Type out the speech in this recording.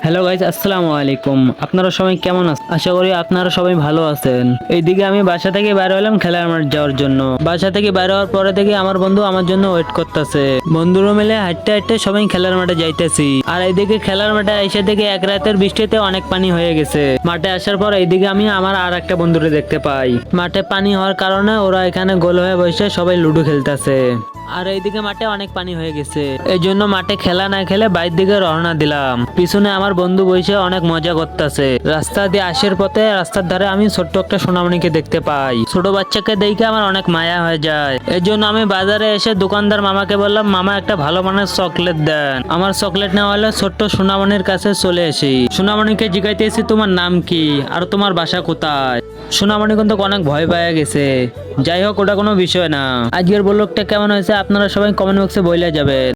Hello guys, আসসালামু আলাইকুম। আপনারা সবাই কেমন আছেন? আশা করি আপনারা সবাই ভালো আছেন। এইদিকে আমি বাসা থেকে বাইরে হলাম খেলার মাঠ যাওয়ার জন্য। বাসা থেকে বাইরে হওয়ার পরে থেকে আমার বন্ধু আমার জন্য ওয়েট করতেছে। বন্ধুরা মিলে হাঁটতে হাঁটতে সবাই খেলার মাঠে যাইতেছি। আর এইদিকে খেলার মাঠে এসে থেকে এক রাতের বৃষ্টিতে অনেক পানি হয়ে গেছে। মাঠে আসার পর এইদিকে আমি আমার আর একটা বন্ধুরে দেখতে পাই। মাঠে পানি হওয়ার কারণে ওরা এখানে গোল হয়ে বসে সবাই লুডো খেলতেছে। আর এইদিকে মাঠে অনেক পানি হয়ে গেছে, এই জন্য মাঠে খেলা না খেলে বাইরের দিকে রওনা দিলাম। পিছনে আমার বন্ধু বসে অনেক মজা করতেছে। রাস্তা দিয়ে আসার পথে রাস্তার ধারে আমি ছোট্ট একটা সোনামণিকে দেখতে পাই। ছোট বাচ্চাকে দেখে আমার অনেক মায়া হয়ে যায়। এর জন্য আমি বাজারে এসে দোকানদার মামাকে বললাম, মামা একটা ভালো মানের চকলেট দেন। আমার চকলেট নেওয়া হলে ছোট্ট সোনামণির কাছে চলে আসি। সোনামণিকে জিজ্ঞাইতেছি, তোমার নাম কি আর তোমার বাসা কোথায়? সোনামণি কিন্তু অনেক ভয় পেয়ে গেছে। যাই হোক, ওটা কোনো বিষয় না। আজকের ব্লগটা কেমন হয়েছে আপনারা সবাই কমেন্ট বক্সে বলে যাবেন।